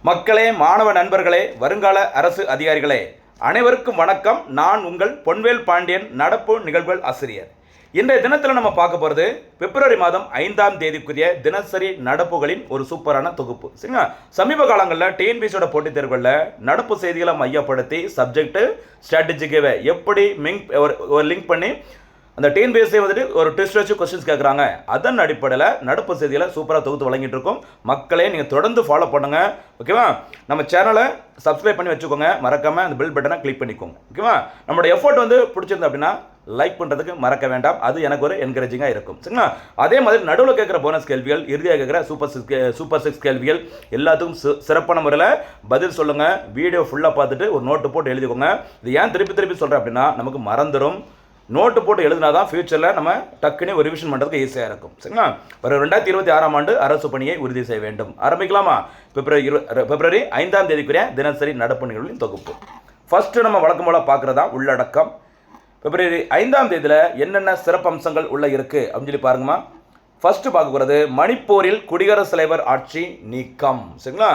மக்களே, மாணவ நண்பர்களே, வருங்கால அரசு அதிகாரிகளே, அனைவருக்கும் வணக்கம். நான் உங்கள் பொன்வேல் பாண்டியன், நடப்பு நிகழ்வுகள் ஆசிரியர். இன்றைய தினத்தில் நம்ம பார்க்க போகிறது பிப்ரவரி மாதம் 5ஆம் தேதிக்குரிய தினசரி நடப்புகளின் ஒரு சூப்பரான தொகுப்பு. சரிங்களா? சமீப காலங்களில் டிஎன்பிசியோட போட்டித் தேர்வுகளில் நடப்பு செய்திகளை மையப்படுத்தி சப்ஜெக்ட் ஸ்ட்ராட்டஜிக்கை எப்படி ஒரு லிங்க் பண்ணி அந்த டிஎன்பிஎஸ்சி வந்துட்டு ஒரு டெஸ்ட் வச்சு கொஸ்டின்ஸ் கேட்குறாங்க. அதன் அடிப்படையில் நடப்பு செய்திகளை சூப்பராக தொகுத்து வழங்கிட்டு இருக்கோம். மக்களே, நீங்கள் தொடர்ந்து ஃபாலோ பண்ணுங்கள். ஓகேவா? நம்ம சேனலை சப்ஸ்கிரைப் பண்ணி வச்சுக்கோங்க. மறக்காமல் அந்த பெல் பட்டனை கிளிக் பண்ணிக்கோங்க. ஓகேவா? நம்மளோட எஃபோர்ட் வந்து பிடிச்சிருந்தா அப்படின்னா லைக் பண்ணுறதுக்கு மறக்க வேண்டாம். அது எனக்கு ஒரு என்கரேஜிங்காக இருக்கும். சரிங்களா? அதே மாதிரி நடுவில் கேட்குற போனஸ் கேள்விகள், இறுதியாக கேட்குற சூப்பர் சிக்ஸ் கேள்விகள் எல்லாத்துக்கும் சிறப்பான முறையில் பதில் சொல்லுங்கள். வீடியோ ஃபுல்லாக பார்த்துட்டு ஒரு நோட்டு போட்டு எழுதிக்கோங்க. இது ஏன் திருப்பி சொல்கிறேன் அப்படின்னா, நமக்கு மறந்துடும். நோட்டு போட்டு எழுதினா தான் ஃபியூச்சரில் நம்ம டக்குன்னு ஒரு ரிவிஷன் பண்ணுறதுக்கு ஈஸியாக இருக்கும். சரிங்களா? ஒரு 2026ஆம் ஆண்டு அரசு பணியை உறுதி செய்ய வேண்டும். ஆரம்பிக்கலாமா? பிப்ரவரி 5ஆம் தேதிக்குரிய தினசரி நடப்பு நிகழ்வுகளின் தொகுப்பு. ஃபர்ஸ்ட் நம்ம வழக்கம் போல பார்க்குறதா உள்ளடக்கம். பிப்ரவரி 5ஆம் தேதியில் என்னென்ன சிறப்பம்சங்கள் உள்ள இருக்குது அப்படின்னு சொல்லி பாருங்கம்மா. ஃபர்ஸ்ட் பார்க்க போகிறது மணிப்பூரில் குடியரசுத் தலைவர் ஆட்சி நீக்கம். சரிங்களா?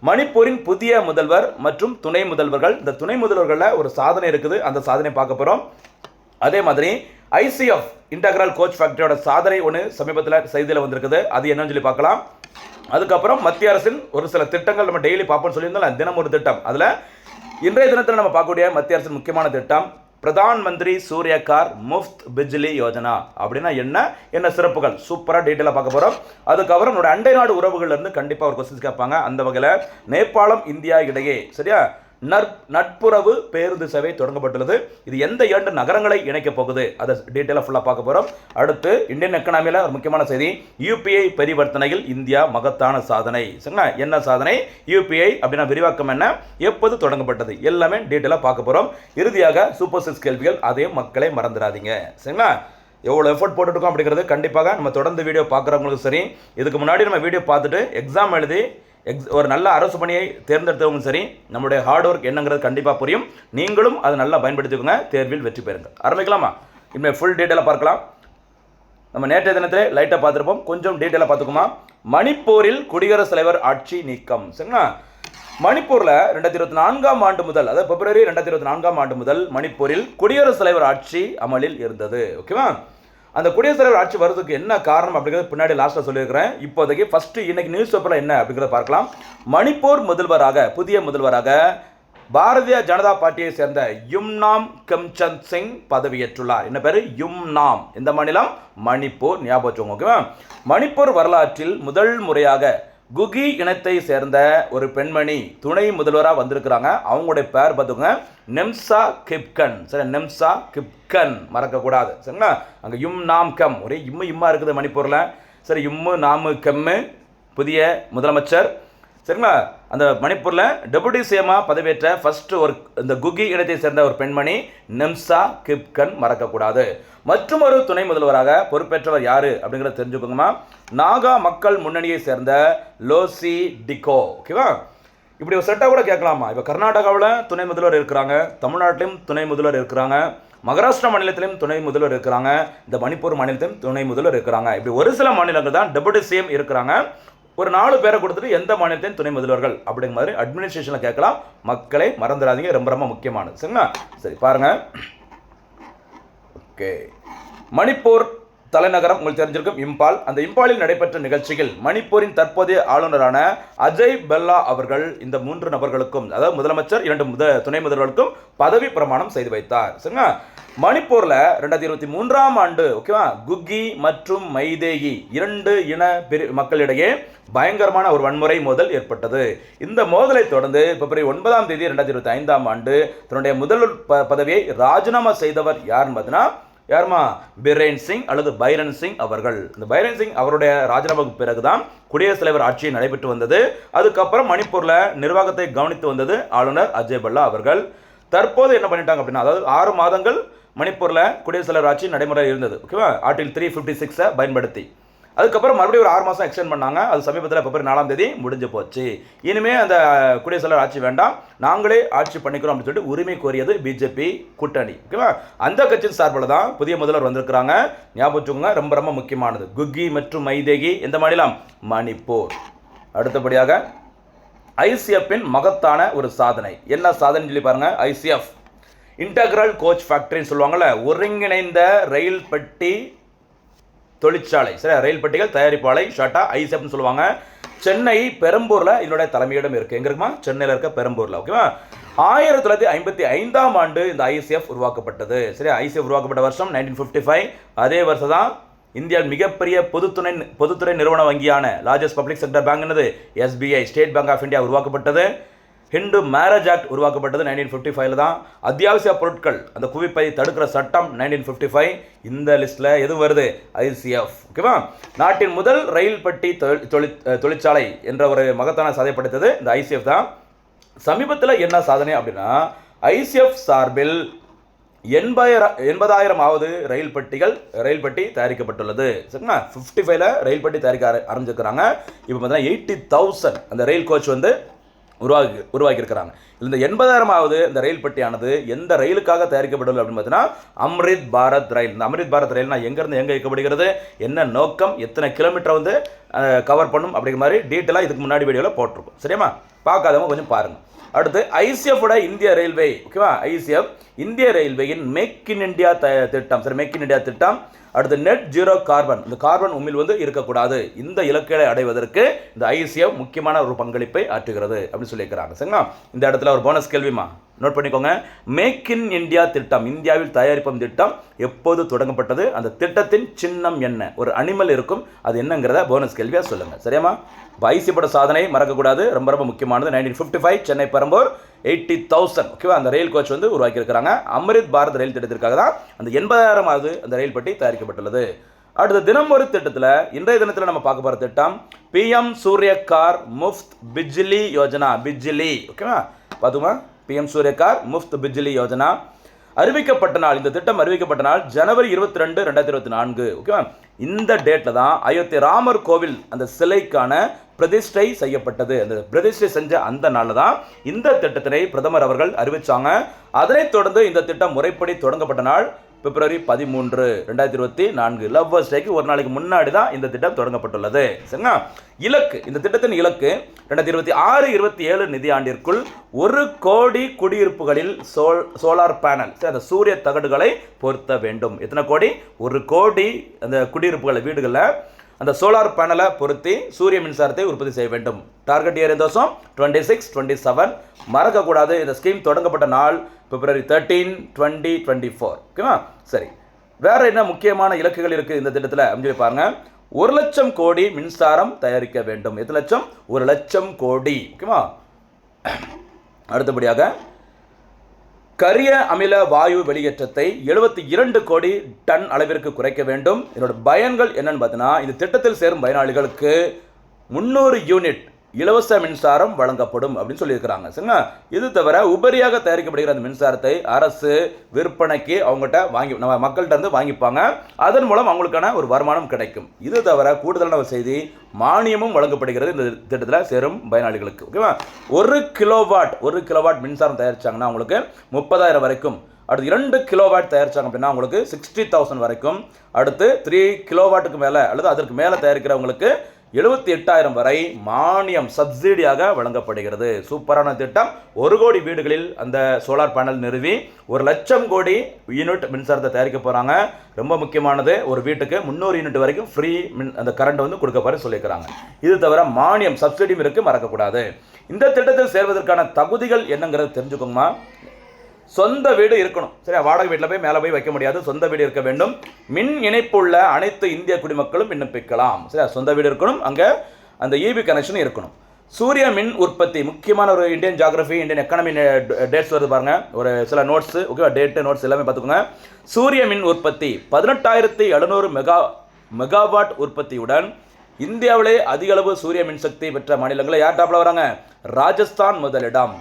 மணிப்பூரின் புதிய முதல்வர் மற்றும் துணை முதல்வர்கள், இந்த துணை முதல்வர்களில் ஒரு சாதனை இருக்குது. அந்த சாதனை பார்க்க போகிறோம். அதே மாதிரி ஐசிஎஃப் இன்டகிரல் கோச் ஃபேக்டரியோட சாதனை ஒன்று சமீபத்தில் செய்தியில் வந்திருக்குது. அது என்னன்னு சொல்லி பார்க்கலாம். அதுக்கப்புறம் மத்திய அரசின் ஒரு சில திட்டங்கள் நம்ம டெய்லி பார்ப்போம்னு சொல்லியிருந்தோம். தினம் ஒரு திட்டம். அதில் இன்றைய தினத்தில் நம்ம பார்க்கக்கூடிய மத்திய அரசின் முக்கியமான திட்டம் பிரதான் மந்திரி சூரிய கார் முஃப்த் பிஜ்லி யோஜனா. அப்படின்னா என்ன சிறப்புகள் சூப்பராக டீட்டெயிலாக பார்க்க போகிறோம். அதுக்கப்புறம் நம்மளோட அண்டை நாடு உறவுகள்லேருந்து கண்டிப்பாக ஒரு கொஸ்டின்ஸ் கேட்பாங்க. அந்த வகையில் நேபாளம் இந்தியா இடையே சரியா நட்புறவு பேருந்து சேவை தொடங்கப்பட்டுள்ளது. இது எந்த 2 நகரங்களை இணைக்கப் போகுது அதை டீட்டெயிலாக ஃபுல்லாக பார்க்க போகிறோம். அடுத்து இந்தியன் எக்கனாமியில் ஒரு முக்கியமான செய்தி, யூபிஐ பரிவர்த்தனையில் இந்தியா மகத்தான சாதனை. சரிங்களா? என்ன சாதனை? யூபிஐ அப்படின்னா விரிவாக்கம் என்ன, எப்போது தொடங்கப்பட்டது, எல்லாமே டீட்டெயிலாக பார்க்க போகிறோம். இறுதியாக சூப்பர் சிக்ஸ் கேள்விகள், அதையும் மக்களை மறந்துடாதீங்க. சரிங்களா? எவ்வளோ எஃபோர்ட் போட்டுருக்கோம் அப்படிங்கிறது கண்டிப்பாக நம்ம தொடர்ந்து வீடியோ பார்க்குறவங்களுக்கும் சரி, இதுக்கு முன்னாடி நம்ம வீடியோ பார்த்துட்டு எக்ஸாம் எழுதி ஒரு நல்ல அரசு பணியை தேர்ந்தெடுத்தவங்க சரி, நம்மளுடைய ஹார்ட் ஒர்க் என்னங்கிறது கண்டிப்பாக புரியும். நீங்களும் அதை நல்லா பயன்படுத்திக்கோங்க. தேர்வில் வெற்றி பெறுங்க. ஆரம்பிக்கலாமா? இனிமேல் ஃபுல் டீட்டெயிலாக பார்க்கலாம். நம்ம நேற்றைய தினத்தில் லைட்டாக பார்த்துருப்போம். கொஞ்சம் டீட்டெயிலாக பார்த்துக்குமா. மணிப்பூரில் குடியரசுத் தலைவர் ஆட்சி நீக்கம். சரிங்களா? மணிப்பூரில் 2024ஆம் ஆண்டு முதல், அதாவது பிப்ரவரி 2024ஆம் ஆண்டு முதல் மணிப்பூரில் குடியரசுத் தலைவர் ஆட்சி அமலில் இருந்தது. ஓகேவா? அந்த குடியரசுத் தலைவர் ஆட்சி வருவதுக்கு என்ன காரணம் அப்படிங்கிறது பின்னாடி லாஸ்ட்டில் சொல்லியிருக்கிறேன். இப்போதைக்கு ஃபர்ஸ்ட் இன்னைக்கு நியூஸ் பேப்பரில் என்ன அப்படிங்கிறத பார்க்கலாம். மணிப்பூர் முதல்வராக, புதிய முதல்வராக பாரதிய ஜனதா பார்ட்டியை சேர்ந்த யும்நாம் கிம்சந்த் சிங் பதவியேற்றுள்ளார். என்ன பேர்? யும்நாம். இந்த மாநிலம் மணிப்பூர். ஞாபகம் வச்சுக்கோங்க. ஓகேவா? மணிப்பூர் வரலாற்றில் முதல் முறையாக குகி இனத்தை சேர்ந்த ஒரு பெண்மணி துணை முதல்வராக வந்திருக்கிறாங்க. அவங்களுடைய பேர் பார்த்துங்க, நெம்சா கிப்கன். சரி, நெம்சா கிப்கன் மறக்கக்கூடாது. சரிங்களா? அங்கே யும் நாம் கம், ஒரே இம்மா இருக்குது மணிப்பூரில். சரி, இம்மு நாமு கம்மு புதிய முதலமைச்சர். சரிங்களா? அந்த மணிப்பூரில் டெபுட்டி சிஎம்மா பதவியேற்ற ஃபர்ஸ்ட் இந்த குகி இனத்தை சேர்ந்த ஒரு பெண்மணி நெம்சா கிப்கன் மறக்கக்கூடாது. மற்றும் ஒரு துணை முதல்வராக பொறுப்பேற்றவர் யாரு அப்படிங்கிறத தெரிஞ்சுக்கோங்கம்மா. நாகா மக்கள் முன்னணியை சேர்ந்த லோசி டிகோ. ஓகேவா? இப்படி ஒரு செட்டாக கூட கேட்கலாமா? இப்போ கர்நாடகாவில் துணை முதல்வர் இருக்கிறாங்க, தமிழ்நாட்டிலும் துணை முதல்வர் இருக்கிறாங்க, மகாராஷ்டிரா மாநிலத்திலும் துணை முதல்வர் இருக்கிறாங்க, இந்த மணிப்பூர் மாநிலத்திலும் துணை முதல்வர் இருக்கிறாங்க. இப்படி ஒரு சில மாநிலங்கள் தான் டெபுட்டி சிஎம் இருக்கிறாங்க. ஒரு 4 பேரை கொடுத்துட்டு எந்த மாநிலத்தின் துணை முதல்வர்கள் அப்படிங்கிற மாதிரி அட்மினிஸ்ட்ரேஷனில் கேட்கலாம். மக்களை மறந்துடாதீங்க, ரொம்ப முக்கியமானது. சரிங்களா? சரி, பாருங்க. ஓகே, மணிப்பூர் தலைநகரம் உங்களுக்கு தெரிஞ்சிருக்கும் இம்பால். அந்த இம்பாலில் நடைபெற்ற நிகழ்ச்சியில் மணிப்பூரின் தற்போதைய ஆளுநரான அஜய் பெல்லா அவர்கள் இந்த 3 நபர்களுக்கும், அதாவது முதலமைச்சர் 2 துணை முதல்வர்களுக்கும் பதவி பிரமாணம் செய்து வைத்தார். சரிங்களா? மணிப்பூரில் 2023ஆம் ஆண்டு ஓகேவா, குக்கி மற்றும் மைதேயி 2 இன மக்களிடையே பயங்கரமான ஒரு வன்முறை மோதல் ஏற்பட்டது. இந்த மோதலை தொடர்ந்து பிப்ரவரி 9ஆம் தேதி 2025ஆம் ஆண்டு தன்னுடைய முதல்வர் பதவியை ராஜினாமா செய்தவர் யாருன்னு பார்த்தீங்கன்னா, யாருமா? பிரேன் சிங் அல்லது பைரன் சிங் அவர்கள். இந்த பைரன் சிங் அவருடைய ராஜினாமாவுக்கு பிறகுதான் குடியரசுத் தலைவர் ஆட்சி நடைபெற்று வந்தது. அதுக்கப்புறம் மணிப்பூரில் நிர்வாகத்தை கவனித்து வந்தது ஆளுநர் அஜய் பெல்லா அவர்கள். தற்போது என்ன பண்ணிட்டாங்க அப்படின்னா, அதாவது 6 மாதங்கள் மணிப்பூரில் குடியரசுத் தலைவர் ஆட்சி நடைமுறை இருந்தது. ஓகேவா? ஆர்டிகல் 356 பயன்படுத்தி அதுக்கப்புறம் மறுபடியும் ஒரு 6 மாதம் எக்ஸ்டெண்ட் பண்ணாங்க. அது சமீபத்தில் பிப்ரவரி 4ஆம் தேதி முடிஞ்சு போச்சு. இனிமேல் அந்த குடியரசுத் தலைவர் ஆட்சி வேண்டாம், நாங்களே ஆட்சி பண்ணிக்கிறோம் அப்படின்னு சொல்லிட்டு உரிமை கோரியது பிஜேபி கூட்டணி. ஓகேவா? அந்த கட்சியின் சார்பில் தான் புதிய முதல்வர் வந்திருக்கிறாங்க. ஞாபகம் வச்சுக்கோங்க, ரொம்ப முக்கியமானது. குக்கி மற்றும் மைதேகி எந்த மாநிலம்? மணிப்பூர். அடுத்தபடியாக ஐசிஎஃப்பின் மகத்தான ஒரு சாதனை. என்ன சாதனை சொல்லி பாருங்க. ஐசிஎஃப் இன்டகிரல் கோச் ஃபேக்டரின்னு சொல்லுவாங்கள்ல, ஒருங்கிணைந்த ரயில் பெட்டி தொழிற்சாலை. சரி, ரயில் பெட்டிகள் தயாரிப்பாளை ஷார்ட்டா ஐசிஎஃப்னு சொல்லுவாங்க. சென்னை பெரம்பூரில் இதனுடைய தலைமையிடம் இருக்குது. எங்கே இருக்குமா? சென்னையில் இருக்க பெரம்பூரில். ஓகேவா? 1955ஆம் ஆண்டு இந்த ஐசிஎஃப் உருவாக்கப்பட்டது. சரி, ஐசிஎஃப் உருவாக்கப்பட்ட வருஷம் 1955. அதே வருஷம் தான் இந்தியாவில் மிகப்பெரிய பொதுத்துறை நிறுவன வங்கியான லார்ஜஸ்ட் பப்ளிக் செக்டர் பேங்க் என்னது? SBI, state bank of India உருவாக்கப்பட்டது. ஹிந்து மேரேஜ் ஆக்ட் உருவாக்கப்பட்டது 1955 தான். அத்தியாவசிய பொருட்கள் அந்த குவிப்பை தடுக்கிற சட்டம் 1955. இந்த லிஸ்ட்டில் எது வருது? ஐசிஎஃப். ஓகேவா? நாட்டின் முதல் ரயில் பெட்டி தொழிற்சாலை என்ற ஒரு மகத்தான சாதனை படைத்தது இந்த ஐசிஎஃப் தான். சமீபத்தில் என்ன சாதனை அப்படின்னா, ஐசிஎஃப் சார்பில் 80,000வது ரயில் பெட்டி தயாரிக்கப்பட்டுள்ளது. சரிங்களா? 55ல் ரயில் பெட்டி தயாரிக்க ஆரம்பிச்சிருக்கிறாங்க. இப்போ பார்த்தீங்கன்னா 80,000 அந்த ரயில் கோச் வந்து உருவாக்கியிருக்கிறாங்க. இந்த 80,000வது இந்த ரயில் பெட்டியானது எந்த ரயிலுக்காக தயாரிக்கப்பட்டுள்ளது அப்படின்னு பார்த்தீங்கன்னா அம்ரித் பாரத் ரயில். இந்த அம்ரித் பாரத் ரயில்னா எங்கேருந்து எங்கே இயக்கப்படுகிறது, என்ன நோக்கம், எத்தனை கிலோமீட்டர் வந்து கவர் பண்ணும் அப்படிங்கிற மாதிரி டீட்டெயிலாக இதுக்கு முன்னாடி வீடியோவில் போட்டிருக்கும். சரியாமா? பார்க்காதவங்க கொஞ்சம் பாருங்கள். அடுத்து ஐசிஎஃபோட இந்திய ரயில்வே. ஓகேவா? ஐசிஎஃப் இந்திய ரயில்வேயின் மேக் இன் இந்தியா திட்டம். சரி, மேக் இன் இந்தியா திட்டம். அடுத்து நெட் ஜீரோ கார்பன், இந்த கார்பன் உமிழ் வந்து இருக்கக்கூடாது, இந்த இலக்கை அடைவதற்கு இந்த ஐசிஎஃப் முக்கியமான ஒரு பங்களிப்பை ஆற்றுகிறது அப்படின்னு சொல்லியிருக்கிறாங்க. சரிங்களா? இந்த இடத்துல ஒரு போனஸ் கேள்விமா நோட் பண்ணிக்கோங்க. மேக் இன் இந்தியா திட்டம், இந்தியாவில் தயாரிப்பும் திட்டம் எப்போது தொடங்கப்பட்டது, அந்த திட்டத்தின் சின்னம் என்ன, ஒரு அனிமல் இருக்கும், அது என்னங்கிறத போனஸ் கேள்வியாக சொல்லுங்கள். சரியாமா? ஐசிஎஃபோட சாதனை மறக்கக்கூடாது, ரொம்ப ரொம்ப முக்கியமானது. 1955 சென்னை பெரம்பூர் 80,000. ஓகேவா? அந்த ரயில் கோச் வந்து உருவாக்கியிருக்கிறாங்க. அம்ரித் பாரத் ரயில் திட்டத்திற்காக தான் அந்த 80,000வது அந்த ரயில் பெட்டி தயாரிக்கப்பட்டுள்ளது. அடுத்த தினம் ஒரு திட்டத்தில் இன்றைய தினத்தில் நம்ம பார்க்க போகிற திட்டம் பிஎம் சூரியகார் முஃப்த் பிஜ்லி யோஜனா. பிஜ்லி. ஓகேவா? பார்த்துமா? பிஎம் சூரியகார் முஃப்த் பிஜ்லி யோஜனா அறிவிக்கப்பட்ட நாள், இந்த திட்டம் அறிவிக்கப்பட்ட நாள் ஜனவரி 22, 2024. ஓகேவா? இந்த டேட்டில் தான் அயோத்தி ராமர் கோவில் அந்த சிலைக்கான பிரதிஷ்டை செய்யப்பட்டது. அந்த பிரதிஷ்டை செஞ்ச அந்த நாளில் தான் இந்த திட்டத்தினை பிரதமர் அவர்கள் அறிவித்தாங்க. அதனைத் தொடர்ந்து இந்த திட்டம் முறைப்படி தொடங்கப்பட்ட நாள் பிப்ரவரி 13, 2024. லவ்வர்ஸ் டேக்கு ஒரு நாளைக்கு முன்னாடி தான் இந்த திட்டம் தொடங்கப்பட்டுள்ளது. சரிங்களா? இலக்கு, இந்த திட்டத்தின் இலக்கு 2026-27 நிதியாண்டிற்குள் 1 கோடி குடியிருப்புகளில் சோலார் பேனல், அந்த சூரிய தகடுகளை பொருத்த வேண்டும். எத்தனை கோடி? 1 கோடி அந்த குடியிருப்புகள் வீடுகளில் அந்த சோலார் பேனலை பொருத்தி சூரிய மின்சாரத்தை உற்பத்தி செய்ய வேண்டும். டார்கெட் இயர் இந்த வருஷம் 26, 27. மறக்கக்கூடாது, இந்த ஸ்கீம் தொடங்கப்பட்ட நாள் பிப்ரவரி 13, 2024. ஓகேவா? சரி, வேற என்ன முக்கியமான இலக்குகள் இருக்குது இந்த திட்டத்தில் அப்படின்னு பாருங்க. 1 லட்சம் கோடி மின்சாரம் தயாரிக்க வேண்டும். எத்தனை லட்சம்? 1 லட்சம் கோடி. ஓகேவா? அடுத்தபடியாக கரிய அமில வாயு வெளியேற்றத்தை 72 கோடி டன் அளவிற்கு குறைக்க வேண்டும். இதனோட பயன்கள் என்னன்னு பார்த்தீங்கன்னா, இந்த திட்டத்தில் சேரும் பயனாளிகளுக்கு 300 யூனிட் இலவச மின்சாரம் வழங்கப்படும் அப்படின்னு சொல்லியிருக்கிறாங்க. சரிங்களா? இது தவிர உபரியாக தயாரிக்கப்படுகிற அந்த மின்சாரத்தை அரசு விற்பனைக்கு அவங்ககிட்ட நம்ம மக்கள்கிட்ட இருந்து வாங்கிப்பாங்க. அதன் மூலம் அவங்களுக்கான ஒரு வருமானம் கிடைக்கும். இது தவிர கூடுதலான ஒரு செய்தி, மானியமும் வழங்கப்படுகிறது இந்த திட்டத்தில் சேரும் பயனாளிகளுக்கு. ஓகேவா? 1 கிலோவாட் மின்சாரம் தயாரிச்சாங்கன்னா அவங்களுக்கு 30,000 வரைக்கும். அடுத்து 2 கிலோவாட் தயாரிச்சாங்க அப்படின்னா அவங்களுக்கு 60,000 வரைக்கும். அடுத்து 3 கிலோவாட்டுக்கு மேலே அல்லது அதற்கு மேலே தயாரிக்கிறவங்களுக்கு 78,000 வரை மானியம் சப்சிடியாக வழங்கப்படுகிறது. சூப்பரான திட்டம். 1 கோடி வீடுகளில் அந்த சோலார் பேனல் நிறுவி 1 லட்சம் கோடி யூனிட் மின்சாரத்தை தயாரிக்க போகிறாங்க. ரொம்ப முக்கியமானது, ஒரு வீட்டுக்கு 300 யூனிட் வரைக்கும் ஃப்ரீ அந்த கரண்ட் வந்து கொடுக்க போகிற சொல்லியிருக்கிறாங்க. இது தவிர மானியம் சப்சிடியும் இருக்குது, மறக்கக்கூடாது. இந்த திட்டத்தில் சேர்வதற்கான தகுதிகள் என்னங்கிறது தெரிஞ்சுக்கோங்கம்மா. சொந்த வீடு இருக்கணும். சரி, வாடகை வீட்டில் போய் மேலே போய் வைக்க முடியாது, சொந்த வீடு இருக்க வேண்டும். மின் இணைப்புள்ள அனைத்து இந்திய குடிமக்களும் விண்ணப்பிக்கலாம். சரி, சொந்த வீடு இருக்கணும், அங்கே அந்த இபி கனெக்ஷன் இருக்கணும். சூரிய மின் உற்பத்தி முக்கியமான ஒரு Indian geography, Indian economy dates வருது பாருங்க, ஒரு சில நோட்ஸ். ஓகே, டேட்டு நோட்ஸ் எல்லாமே பார்த்துக்கோங்க. சூரிய மின் உற்பத்தி 18,700 மெகாவாட் உற்பத்தியுடன் இந்தியாவிலே அதிக அளவு சூரிய மின்சக்தி பெற்ற மாநிலங்களில் யார் டாப்ல வராங்க? ராஜஸ்தான் முதலிடம்.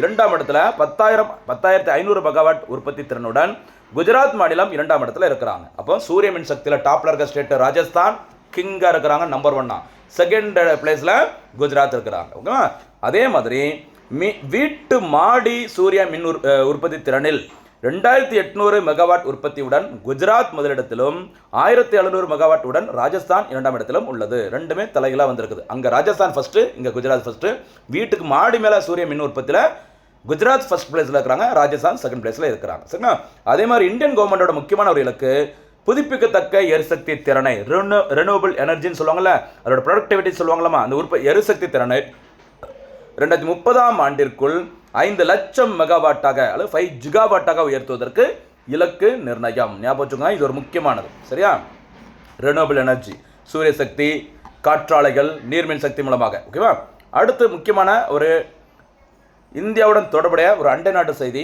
2ஆம் இடத்துல 10,500 மெகாவாட் உற்பத்தி திறனுடன் குஜராத் மாநிலம் 2ஆம் இடத்துல இருக்கிறாங்க. அப்போ சூரிய மின் சக்தியில் டாப்ல இருக்க ஸ்டேட் ராஜஸ்தான் கிங்காக இருக்கிறாங்க, நம்பர் 1. செகண்ட் பிளேஸில் குஜராத் இருக்கிறாங்க. ஓகேவா? அதே மாதிரி வீட்டு மாடி சூரிய மின் உற்பத்தி திறனில் 2800 மெகாவாட் உற்பத்தியுடன் குஜராத் முதலிடத்திலும் 1700 மெகாவாட் உடன் ராஜஸ்தான் 2ஆம் இடத்திலும் உள்ளது. ரெண்டுமே தலைகளாக வந்திருக்குது. அங்கே ராஜஸ்தான் ஃபஸ்ட்டு, இங்கே குஜராத் ஃபஸ்ட்டு. வீட்டுக்கு மாடி மேலே சூரிய மின் உற்பத்தியில் குஜராத் ஃபர்ஸ்ட் பிளேஸில் இருக்கிறாங்க, ராஜஸ்தான் செகண்ட் பிளேஸில் இருக்கிறாங்க. சரிங்களா? அதே மாதிரி இந்தியன் கவர்மெண்டோட முக்கியமான ஒரு இலக்கு புதுப்பிக்கத்தக்க எரிசக்தி திறனை, ரெனியூவபிள் எனர்ஜின்னு சொல்லுவாங்கல்ல, அதோட ப்ரொடக்டிவிட்டி சொல்லுவாங்களாமா, அந்த எரிசக்தி திறனை 2030ஆம் ஆண்டிற்குள் 5 லட்சம் மெகாவாட்டாக அல்லது 5 ஜிகாவாட்டாக உயர்த்துவதற்கு இலக்கு நிர்ணயம். ஞாபகம் வச்சுக்கோங்க, இது ஒரு முக்கியமானது. சரியா? ரெனியூவபிள் எனர்ஜி, சூரிய சக்தி, காற்றாலைகள், நீர்மின் சக்தி மூலமாக. ஓகேவா? அடுத்து முக்கியமான ஒரு இந்தியாவுடன் தொடர்புடைய ஒரு அண்டை நாட்டு செய்தி.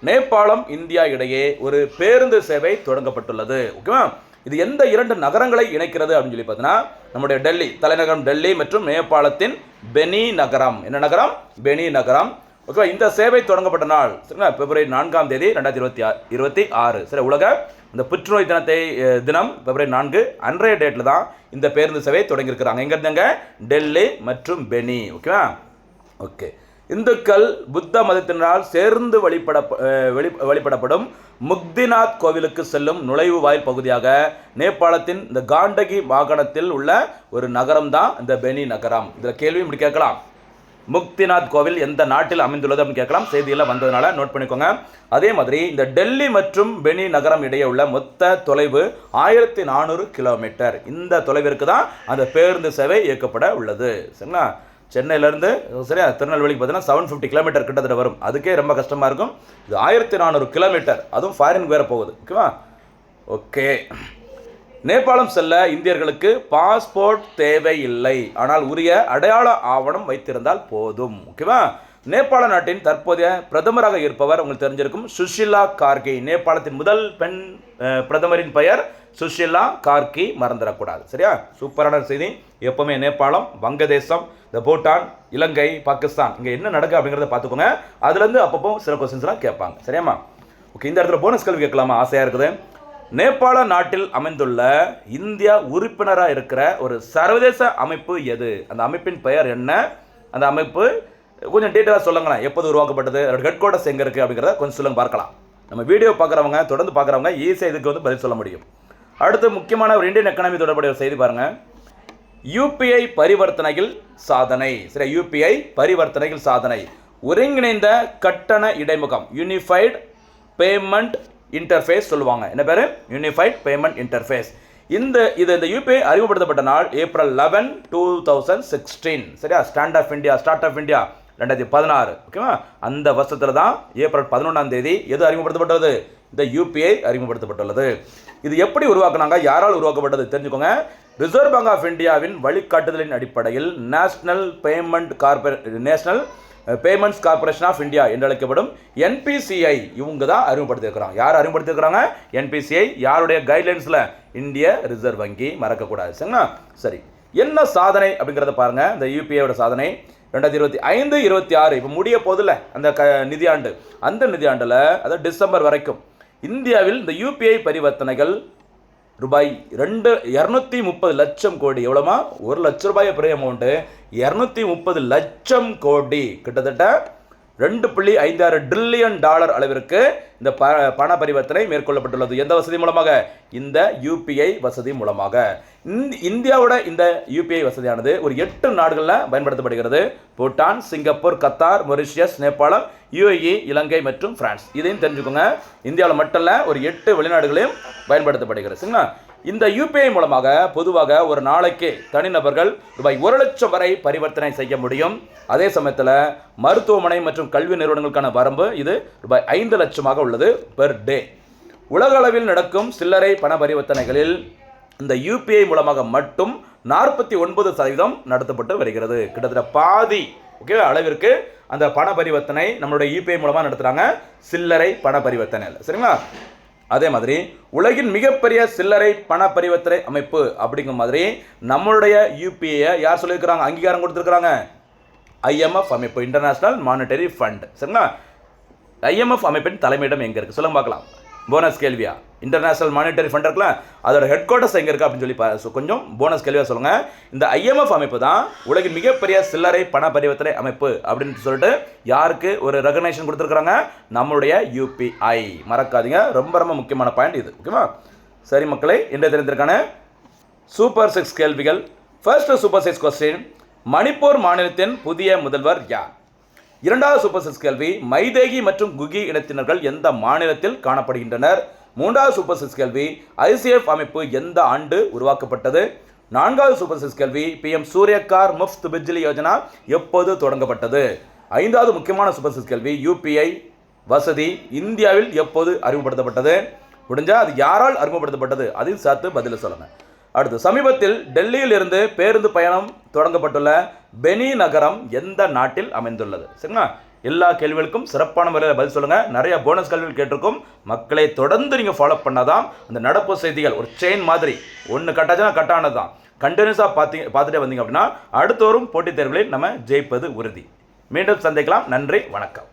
நேபாளம் இந்தியா இடையே ஒரு பேருந்து சேவை தொடங்கப்பட்டுள்ளது. ஓகேவா? இது எந்த 2 நகரங்களை இணைக்கிறது அப்படின்னு சொல்லி பார்த்தீங்கன்னா, நம்முடைய டெல்லி தலைநகரம் டெல்லி மற்றும் நேபாளத்தின் பெனி நகரம். என்ன நகரம்? பெனி நகரம். ஓகேவா? இந்த சேவை தொடங்கப்பட்ட நாள் சரிங்களா, பிப்ரவரி 4ஆம் தேதி 2026. சரி, உலக இந்த புற்றுநோய் தினம் பிப்ரவரி 4 அன்றைய டேட்டில் தான் இந்த பேருந்து சேவை தொடங்கியிருக்கிறாங்க. எங்கே இருந்தாங்க? டெல்லி மற்றும் பெனி. ஓகேவா? ஓகே. இந்துக்கள் புத்த மதத்தினரால் சேர்ந்து வழிபடப்படும் முக்திநாத் கோவிலுக்கு செல்லும் நுழைவு வாயில் பகுதியாக நேபாளத்தின் இந்த காண்டகி மாகாணத்தில் உள்ள ஒரு நகரம் தான் இந்த பெனி நகரம். இதில் கேள்வி இப்படி கேட்கலாம், முக்திநாத் கோவில் எந்த நாட்டில் அமைந்துள்ளது அப்படின்னு கேட்கலாம். செய்தியெல்லாம் வந்ததுனால நோட் பண்ணிக்கோங்க. அதே மாதிரி இந்த டெல்லி மற்றும் பெனி நகரம் இடையே உள்ள மொத்த தொலைவு 1400 கிலோமீட்டர். இந்த தொலைவிற்கு தான் அந்த பேருந்து சேவை இயக்கப்பட உள்ளது. சரிங்களா? சென்னையிலேருந்து சரியா திருநெல்வேலிக்கு பார்த்தீங்கன்னா 750 கிலோமீட்டர் கிட்டத்தட்ட வரும். அதுக்கே ரொம்ப கஷ்டமாக இருக்கும். இது 1400 கிலோமீட்டர், அதுவும் ஃபாரின் வேற போகுது. ஓகேவா? ஓகே. நேபாளம் செல்ல இந்தியர்களுக்கு பாஸ்போர்ட் தேவையில்லை, ஆனால் உரிய அடையாள ஆவணம் வைத்திருந்தால் போதும். ஓகேவா? நேபாள நாட்டின் தற்போதைய பிரதமராக இருப்பவர் உங்களுக்கு தெரிஞ்சிருக்கும், சுஷிலா கார்கி. நேபாளத்தின் முதல் பெண் பிரதமரின் பெயர் சுஷிலா கார்கி, மறந்துடக்கூடாது. சரியா? சூப்பரான செய்தி. எப்பவுமே நேபாளம், வங்கதேசம், இந்த பூட்டான், இலங்கை, பாகிஸ்தான் இங்கே என்ன நடக்குது அப்படிங்கிறத பார்த்துக்கோங்க. அதுலேருந்து அப்பப்போ சில கொஸ்டின்ஸ்லாம் கேட்பாங்க. சரியாம்மா? ஓகே. இந்த இடத்துல போனஸ் கேள்வி கேட்கலாமா? ஆசையாக இருக்குது. நேபாள நாட்டில் அமைந்துள்ள இந்தியா உறுப்பினராக இருக்கிற ஒரு சர்வதேச அமைப்பு எது? அந்த அமைப்பின் பெயர் என்ன? அந்த அமைப்பு கொஞ்சம் டீட்டெயிலாக சொல்லுங்களேன். எப்போது உருவாக்கப்பட்டது, அதோட ஹெட் குவார்ட்டர்ஸ் எங்கே இருக்குது அப்படிங்கிறத கொஞ்சம் சொல்லுங்க, பார்க்கலாம். நம்ம வீடியோ பார்க்குறவங்க, தொடர்ந்து பார்க்குறவங்க ஈஸியாக இதுக்கு வந்து பதில் சொல்ல முடியும். அடுத்து முக்கியமான ஒரு இந்தியன் எக்கனாமி தொடர்புடைய ஒரு செய்தி பாருங்கள். யூபிஐ பரிவர்த்தனையில் சாதனை. சரி, யூபிஐ பரிவர்த்தனையில் சாதனை. ஒருங்கிணைந்த கட்டண இடைமுகம், யூனிஃபைடு பேமெண்ட் இன்டர்ஃபேஸ் சொல்லுவாங்க. என்ன பேர்? Unified payment interface. இந்த யூபிஐ அறிமுகப்படுத்தப்பட்ட நாள் ஏப்ரல் 11, 2016. சரியா? Start of India 2016. ஓகேவா? அந்த வருஷத்தில் தான் ஏப்ரல் 11ஆம் தேதி எது அறிமுகப்படுத்தப்பட்டது? இந்த யூபிஐ அறிமுகப்படுத்தப்பட்டுள்ளது. இது எப்படி உருவாக்குனாங்க, யாரால் உருவாக்கப்பட்டது தெரிஞ்சுக்கோங்க. ரிசர்வ் பேங்க் ஆஃப் இந்தியாவின் வழிகாட்டுதலின் அடிப்படையில் national payments corporation of India என்று அழைக்கப்படும் என்பிசிஐ இவங்க தான் அறிமுகப்படுத்தியிருக்கிறாங்க. யார் அறிமுகப்படுத்தியிருக்கிறாங்க? என்பிசிஐ. யாருடைய கைட்லைன்ஸில்? இந்திய ரிசர்வ் வங்கி, மறக்கக்கூடாது. சரிங்களா? சரி, என்ன சாதனை அப்படிங்கிறத பாருங்க. இந்த யூபிஐயோட சாதனை 2025-26 இப்போ முடிய போதில்ல அந்த நிதியாண்டு. அந்த நிதியாண்டில், அதாவது டிசம்பர் வரைக்கும் இந்தியாவில் இந்த யூபிஐ பரிவர்த்தனைகள் ரூபாய் 230 லட்சம் கோடி. எவ்வளோமா? 1 லட்ச ரூபாய் பெரிய அமௌண்ட்டு. 230 லட்சம் கோடி, கிட்டத்தட்ட $2.56 ட்ரில்லியன் அளவிற்கு இந்த பண பரிவர்த்தனை மேற்கொள்ளப்பட்டுள்ளது. எந்த வசதி மூலமாக? இந்த யூபிஐ வசதி மூலமாக. இந்தியாவோட இந்த யூபிஐ வசதியானது ஒரு 8 நாடுகளில் பயன்படுத்தப்படுகிறது. பூட்டான், சிங்கப்பூர், கத்தார், மொரிஷியஸ், நேபாளம், யுஏஇ, இலங்கை மற்றும் பிரான்ஸ். இதையும் தெரிஞ்சுக்கோங்க. இந்தியாவில் மட்டும் இல்லை, ஒரு 8 வெளிநாடுகளையும் பயன்படுத்தப்படுகிறது. சரிங்களா? இந்த யூபிஐ மூலமாக பொதுவாக ஒரு நாளைக்கு தனிநபர்கள் ரூபாய் 1 லட்சம் வரை பரிவர்த்தனை செய்ய முடியும். அதே சமயத்தில் மருத்துவமனை மற்றும் கல்வி நிறுவனங்களுக்கான வரம்பு இது ரூபாய் 5 லட்சமாக உள்ளது பெர் டே. உலக அளவில் நடக்கும் சில்லறை பண பரிவர்த்தனைகளில் இந்த யூபிஐ மூலமாக மட்டும் 49% நடத்தப்பட்டு வருகிறது. கிட்டத்தட்ட பாதி அளவிற்கு அந்த பண பரிவர்த்தனை நம்மளுடைய யூபிஐ மூலமாக நடத்துகிறாங்க, சில்லறை பண பரிவர்த்தனை. சரிங்களா? அதே மாதிரி உலகின் மிகப்பெரிய சில்லறை பண பரிவர்த்தனை அமைப்பு அப்படிங்கிற மாதிரி நம்மளுடைய யூபிஐயை யார் சொல்லியிருக்கிறாங்க, அங்கீகாரம் கொடுத்துருக்குறாங்க? ஐஎம்எஃப் அமைப்பு, இன்டர்நேஷனல் மானிட்டரி ஃபண்ட். சரிங்களா? ஐஎம்எஃப் அமைப்பின் தலைமையிடம் எங்கே இருக்குது சொல்லுங்க பார்க்கலாம். போனஸ் கேள்வியா? இன்டர்நேஷனல் மானிட்டரி ஃபண்ட் இருக்குல்ல, அதோட ஹெட் குவார்ட்டர்ஸ் எங்கே இருக்குது அப்படின்னு சொல்லி கொஞ்சம் போனஸ் கேள்வியாக சொல்லுங்கள். இந்த IMF அமைப்பு தான் உலகின் மிகப்பெரிய சில்லறை பண பரிவர்த்தனை அமைப்பு அப்படின்னு சொல்லிட்டு யாருக்கு ஒரு ரெகக்னேஷன் கொடுத்துருக்குறாங்க? நம்மளுடைய UPI. மறக்காதீங்க, ரொம்ப ரொம்ப முக்கியமான பாயிண்ட் இது. ஓகேவா? சரி மக்களே, இன்றைய தினத்திற்கான சூப்பர் 6 கேள்விகள். ஃபர்ஸ்ட் சூப்பர் 6 கொஸ்டின், மணிப்பூர் மாநிலத்தின் புதிய முதல்வர் யார்? இரண்டாவது சூப்பர் 6 கேள்வி, மைதேகி மற்றும் குகி இனத்தினர்கள் எந்த மாநிலத்தில் காணப்படுகின்றனர்? மூன்றாவது சூப்பர் 6 கேள்வி, ICF அமைப்பு எந்த ஆண்டு உருவாக்கப்பட்டது? நான்காவது சூப்பர் 6 கேள்வி, PM சூரியகார் முஃப்த் பிஜ்லி யோஜனா எப்போது தொடங்கப்பட்டது? ஐந்தாவது முக்கியமான சூப்பர் 6 கேள்வி, UPI வசதி இந்தியாவில் எப்போது அறிமுகப்படுத்தப்பட்டது? முடிஞ்சால் அது யாரால் அறிமுகப்படுத்தப்பட்டது அதையும் சேர்த்து பதில் சொல்லுங்கள். அடுத்து, சமீபத்தில் டெல்லியில் இருந்து பேருந்து பயணம் தொடங்கப்பட்டுள்ள பெனி நகரம் எந்த நாட்டில் அமைந்துள்ளது? சரிங்களா? எல்லா கேள்விகளுக்கும் சிறப்பான முறையில் பதில் சொல்லுங்கள். நிறைய போனஸ் கேள்விகள் கேட்டிருக்கும். மக்களை தொடர்ந்து நீங்கள் ஃபாலோ பண்ணாதான் அந்த நடப்பு செய்திகள் ஒரு செயின் மாதிரி ஒன்று கட்டாச்சுன்னா கட்டானது தான். கண்டினியூஸாக பார்த்துட்டே வந்தீங்க அப்படின்னா அடுத்த வரும் போட்டித் தேர்வுகளில் நம்ம ஜெயிப்பது உறுதி. மீண்டும் சந்திக்கலாம். நன்றி, வணக்கம்.